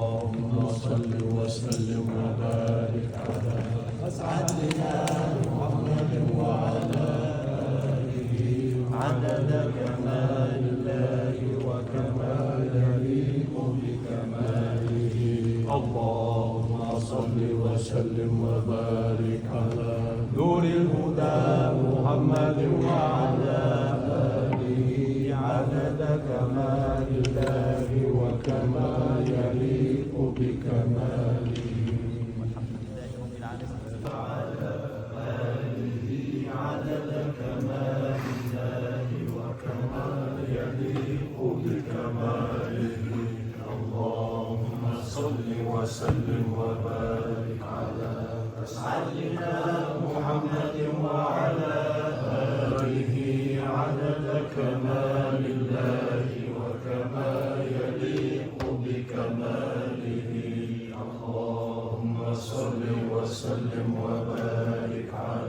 اللهم صل وسلم وبارك على سيدنا محمد وعلى آله عدد كمال الله وكما يليق بكماله. اللهم صل وسلم وبارك على نور الهدى محمد وعلى آله عدد كمال الله وكما يليق بكماله. وعلى آله عدد كمال الله وكما يليق بكماله. اللهم صل وسلم وبارك على سيدنا محمد وعلى آله عدد كمال الله وكما يليق بكماله. اللهم صل وسلم وبارك على